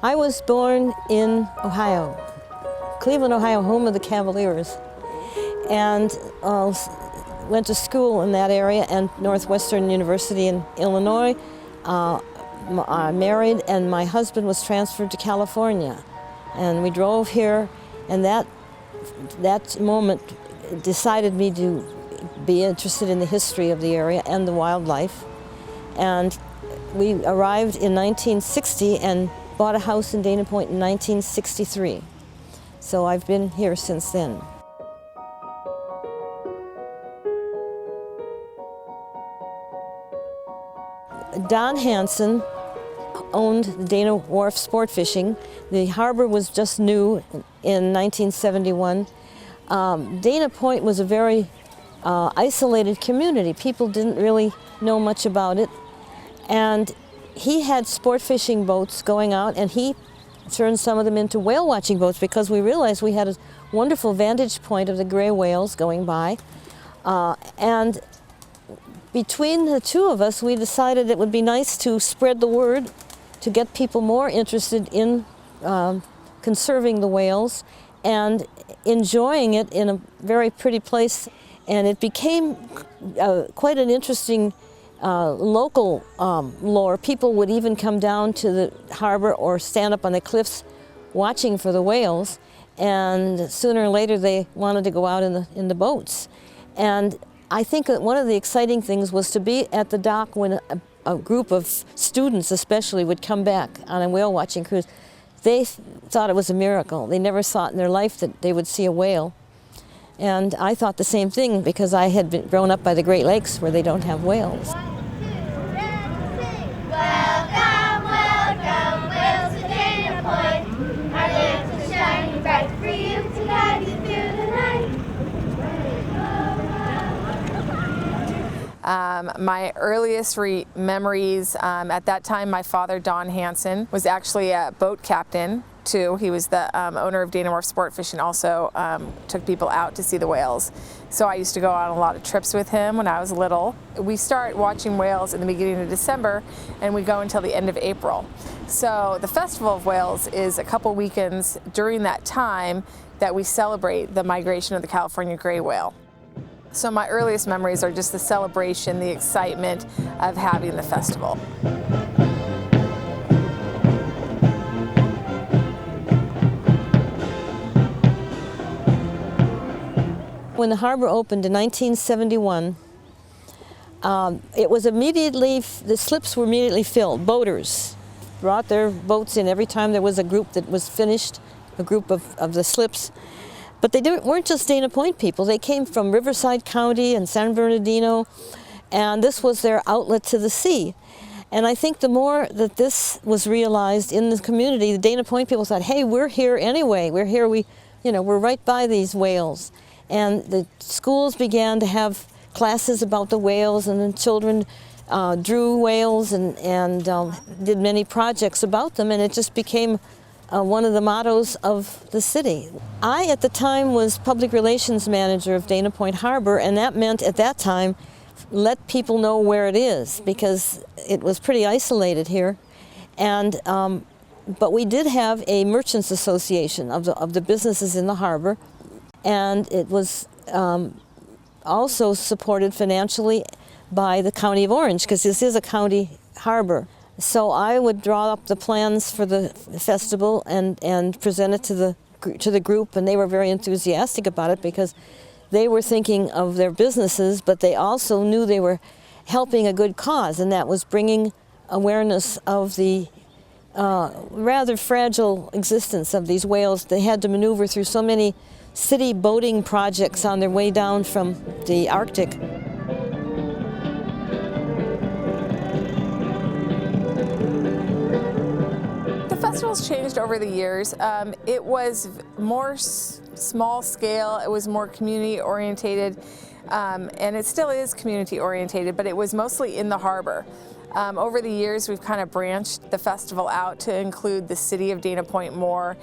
I was born in Ohio, Cleveland, Ohio, home of the Cavaliers, and went to school in that area and Northwestern University in Illinois. I married, and my husband was transferred to California, and we drove here, and that moment decided me to be interested in the history of the area and the wildlife. And we arrived in 1960 and bought a house in Dana Point in 1963. So I've been here since then. Don Hansen owned the Dana Wharf Sport Fishing. The harbor was just new in 1971. Dana Point was a very isolated community. People didn't really know much about it. And he had sport fishing boats going out, and he turned some of them into whale watching boats because we realized we had a wonderful vantage point of the gray whales going by. And between the two of us, we decided it would be nice to spread the word to get people more interested in conserving the whales and enjoying it in a very pretty place. And it became quite an interesting local lore. People would even come down to the harbor or stand up on the cliffs watching for the whales, and sooner or later they wanted to go out in the boats. And I think that one of the exciting things was to be at the dock when a group of students especially would come back on a whale watching cruise. They thought it was a miracle. They never thought in their life that they would see a whale. And I thought the same thing because I had been grown up by the Great Lakes where they don't have whales. Welcome, welcome, whales to Dana Point. Our lamps are shining bright for you to guide you through the night. My earliest memories, at that time my father, Don Hansen, was actually a boat captain too. He was the owner of Dana Wharf Sport Fishing, also took people out to see the whales. So I used to go on a lot of trips with him when I was little. We start watching whales in the beginning of December and we go until the end of April. So the Festival of Whales is a couple weekends during that time that we celebrate the migration of the California gray whale. So my earliest memories are just the celebration, the excitement of having the festival. When the harbor opened in 1971, it was immediately, the slips were immediately filled. Boaters brought their boats in every time there was a group that was finished, a group of the slips. But they weren't just Dana Point people. They came from Riverside County and San Bernardino, and this was their outlet to the sea. And I think the more that this was realized in the community, the Dana Point people thought, hey, we're here anyway. We're here, we're right by these whales. And the schools began to have classes about the whales, and the children drew whales and did many projects about them, and it just became one of the mottos of the city. I, at the time, was public relations manager of Dana Point Harbor, and that meant at that time, let people know where it is, because it was pretty isolated here. And but we did have a merchants association of the businesses in the harbor, and it was also supported financially by the County of Orange, because this is a county harbor. So I would draw up the plans for the festival and present it to the group, and they were very enthusiastic about it because they were thinking of their businesses, but they also knew they were helping a good cause, and that was bringing awareness of the rather fragile existence of these whales. They had to maneuver through so many city boating projects on their way down from the Arctic. The festival's changed over the years. It was more small scale, it was more community orientated, and it still is community orientated, but it was mostly in the harbor. Over the years, we've kind of branched the festival out to include the city of Dana Point more.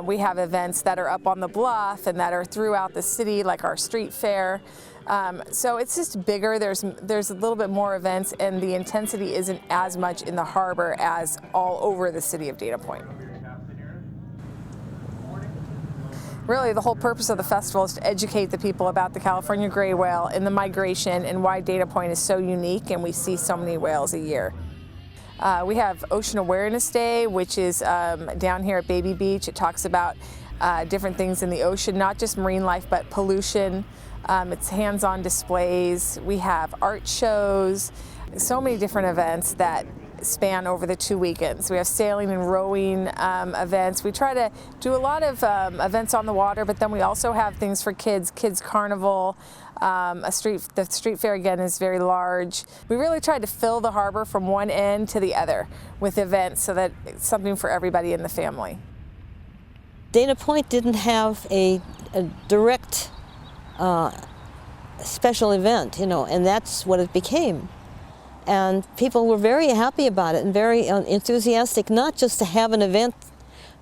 We have events that are up on the bluff and that are throughout the city, like our street fair. So it's just bigger. There's a little bit more events, and the intensity isn't as much in the harbor as all over the city of Dana Point. Really, the whole purpose of the festival is to educate the people about the California gray whale and the migration and why Dana Point is so unique and we see so many whales a year. We have Ocean Awareness Day, which is down here at Baby Beach. It talks about different things in the ocean, not just marine life, but pollution. It's hands-on displays. We have art shows, so many different events that span over the 2 weekends. We have sailing and rowing events. We try to do a lot of events on the water, but then we also have things for kids carnival. The street fair again is very large. We really tried to fill the harbor from one end to the other with events so that it's something for everybody in the family. Dana Point didn't have a direct special event, and that's what it became. And people were very happy about it and very enthusiastic, not just to have an event,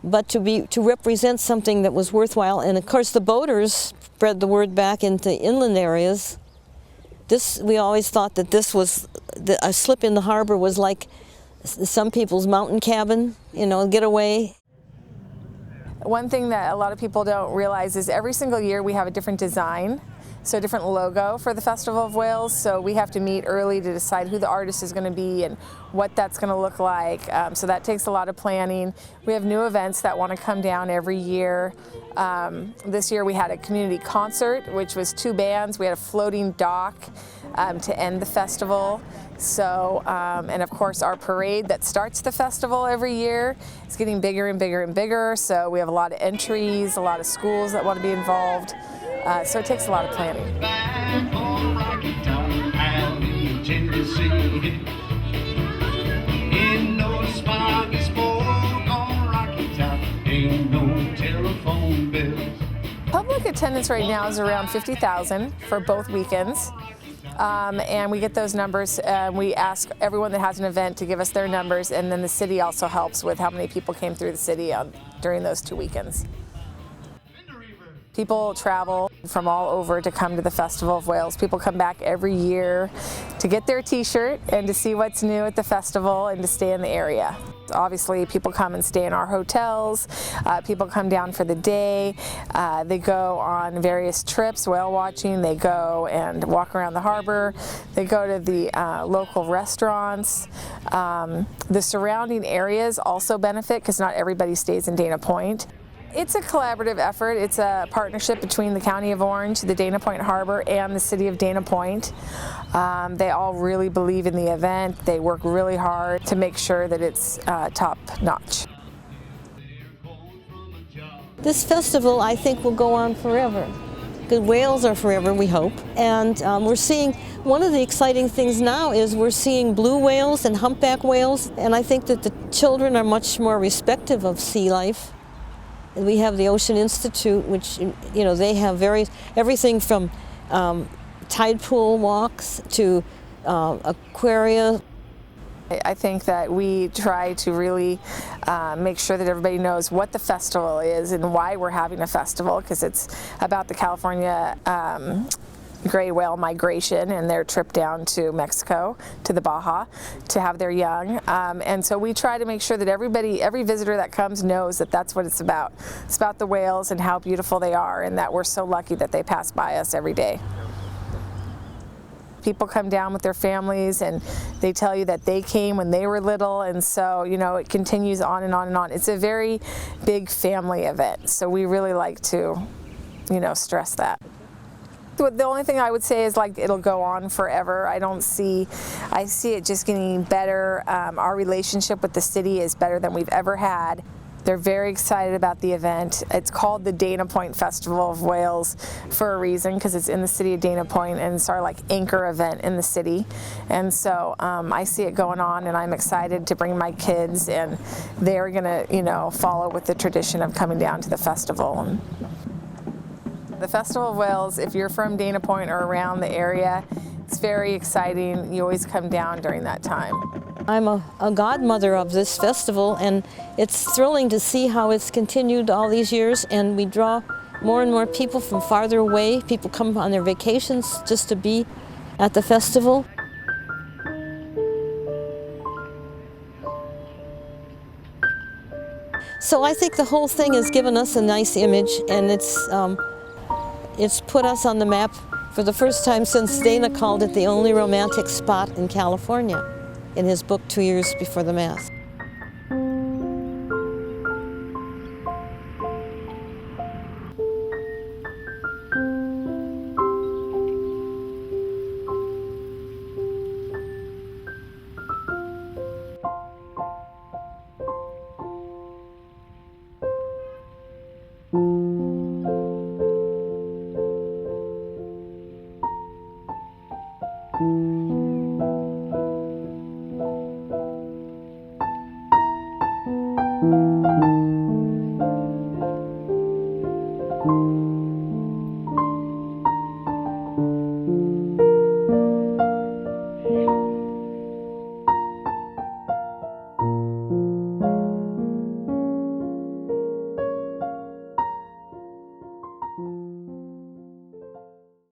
but to represent something that was worthwhile. And of course, the boaters spread the word back into inland areas. We always thought that this was a slip in the harbor was like some people's mountain cabin, getaway. One thing that a lot of people don't realize is every single year we have a different design. So a different logo for the Festival of Whales, so we have to meet early to decide who the artist is going to be and what that's going to look like. So that takes a lot of planning. We have new events that want to come down every year. This year we had a community concert, which was 2 bands. We had a floating dock to end the festival. So, and of course our parade that starts the festival every year is getting bigger and bigger and bigger. So we have a lot of entries, a lot of schools that want to be involved. So it takes a lot of planning. Public attendance right now is around 50,000 for both weekends. And we get those numbers. We ask everyone that has an event to give us their numbers, and then the city also helps with how many people came through the city during those 2 weekends. People travel from all over to come to the Festival of Whales. People come back every year to get their t-shirt and to see what's new at the festival and to stay in the area. Obviously, people come and stay in our hotels. People come down for the day. They go on various trips, whale watching. They go and walk around the harbor. They go to the local restaurants. The surrounding areas also benefit because not everybody stays in Dana Point. It's a collaborative effort. It's a partnership between the County of Orange, the Dana Point Harbor, and the City of Dana Point. They all really believe in the event. They work really hard to make sure that it's top notch. This festival, I think, will go on forever. Good whales are forever, we hope. And we're seeing, one of the exciting things now is we're seeing blue whales and humpback whales, and I think that the children are much more respective of sea life. We have the Ocean Institute, which, they have everything from tide pool walks to aquaria. I think that we try to really make sure that everybody knows what the festival is and why we're having a festival, because it's about the California gray whale migration and their trip down to Mexico, to the Baja, to have their young. And so we try to make sure that every visitor that comes knows that that's what it's about. It's about the whales and how beautiful they are, and that we're so lucky that they pass by us every day. People come down with their families and they tell you that they came when they were little, and so, you know, it continues on and on and on. It's a very big family event, so we really like to, you know, stress that. The only thing I would say is, like, it'll go on forever. I see it just getting better. Our relationship with the city is better than we've ever had. They're very excited about the event. It's called the Dana Point Festival of Whales for a reason, because it's in the city of Dana Point, and it's our, like, anchor event in the city. And so I see it going on, and I'm excited to bring my kids, and they're gonna, you know, follow with the tradition of coming down to the festival. The Festival of Whales, if you're from Dana Point or around the area, it's very exciting. You always come down during that time. I'm a godmother of this festival, and it's thrilling to see how it's continued all these years, and we draw more and more people from farther away. People come on their vacations just to be at the festival. So I think the whole thing has given us a nice image, and it's put us on the map for the first time since Dana called it the only romantic spot in California in his book 2 years before the Mass.